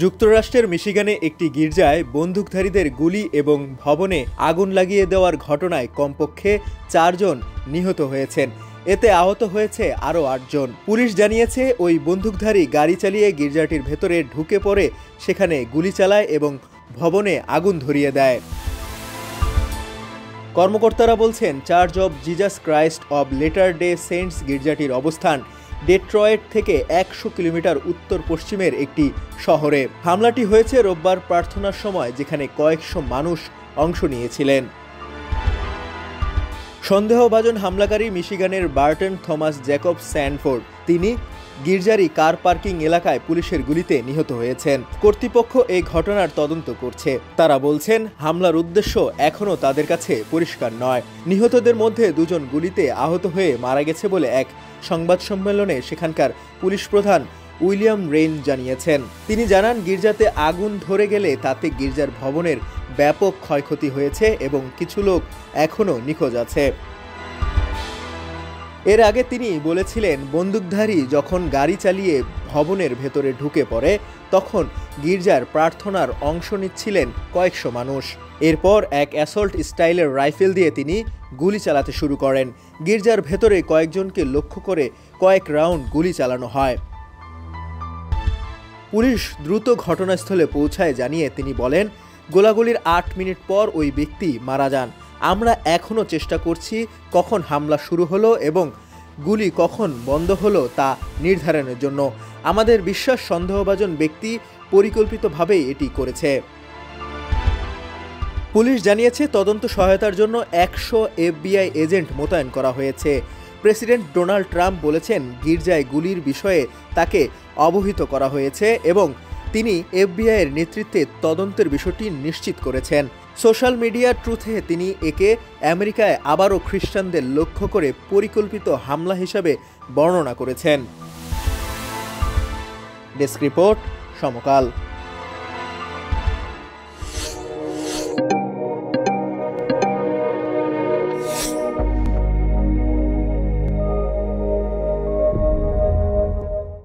যুক্তরাষ্ট্রের মিশিগানে একটি গির্জায় বন্দুকধারীদের গুলি এবং ভবনে আগুন লাগিয়ে দেওয়ার ঘটনায় কমপক্ষে 4 জন নিহত হয়েছেন। এতে আহত হয়েছে আরও 8 জন। পুলিশ জানিয়েছে ওই বন্দুকধারী গাড়ি চালিয়ে গির্জাটির ভেতরে ঢুকে পড়ে সেখানে গুলি চালায় এবং ভবনে আগুন ধরিয়ে দেয়। কর্মকর্তারা বলছেন, Church of Jesus Christ of Latter Day Saints গির্জাটির অবস্থান ডেট্রয়েট থেকে 100 কিলোমিটার উত্তর পশ্চিমের একটি শহরে। হামলাটি হয়েছে রোববার প্রার্থনার সময়, যেখানে কয়েকশো মানুষ অংশ নিয়েছিলেন। সন্দেহভাজন হামলাকারী মিশিগানের বার্টন থমাস জ্যাকব স্যানফোর্ড। তিনি গির্জারি কার পার্কিং এলাকায় পুলিশের গুলিতে নিহত হয়েছেন। কর্তৃপক্ষ এই ঘটনার তদন্ত করছে। তারা বলছেন, হামলার উদ্দেশ্য এখনও তাদের কাছে পরিষ্কার নয়। নিহতদের মধ্যে 2 জন গুলিতে আহত হয়ে মারা গেছে বলে এক সংবাদ সম্মেলনে সেখানকার পুলিশ প্রধান উইলিয়াম রেইন জানিয়েছেন। তিনি জানান, গির্জাতে আগুন ধরে গেলে তাতে গির্জার ভবনের ব্যাপক ক্ষয়ক্ষতি হয়েছে এবং কিছু লোক এখনও নিখোঁজ আছে। এর আগে তিনি বলেছিলেন, বন্দুকধারী যখন গাড়ি চালিয়ে ভবনের ভেতরে ঢুকে পড়ে তখন গির্জার প্রার্থনার অংশ নিচ্ছিলেন কয়েকশো মানুষ। এরপর এক অ্যাসল্ট স্টাইলের রাইফেল দিয়ে তিনি গুলি চালাতে শুরু করেন। গির্জার ভেতরে কয়েকজনকে লক্ষ্য করে কয়েক রাউন্ড গুলি চালানো হয়। পুলিশ দ্রুত ঘটনাস্থলে পৌঁছায় জানিয়ে তিনি বলেন, গোলাগুলির 8 মিনিট পর ওই ব্যক্তি মারা যান। আমরা এখনও চেষ্টা করছি কখন হামলা শুরু হলো এবং গুলি কখন বন্ধ হলো তা নির্ধারণের জন্য। আমাদের বিশ্বাস, সন্দেহভাজন ব্যক্তি পরিকল্পিতভাবেই এটি করেছে। পুলিশ জানিয়েছে, তদন্ত সহায়তার জন্য 100 FBI এজেন্ট মোতায়েন করা হয়েছে। প্রেসিডেন্ট ডোনাল্ড ট্রাম্প বলেছেন, গির্জায় গুলির বিষয়ে তাকে অবহিত করা হয়েছে এবং তিনি FBI এর নেতৃত্বে তদন্তের বিষয়টি নিশ্চিত করেছেন। সোশ্যাল মিডিয়া ট্রুথে তিনি একে আমেরিকায় আবারও খ্রিস্টানদের লক্ষ্য করে পরিকল্পিত হামলা হিসাবে বর্ণনা করেছেন। ডেস্ক রিপোর্ট, সমকাল।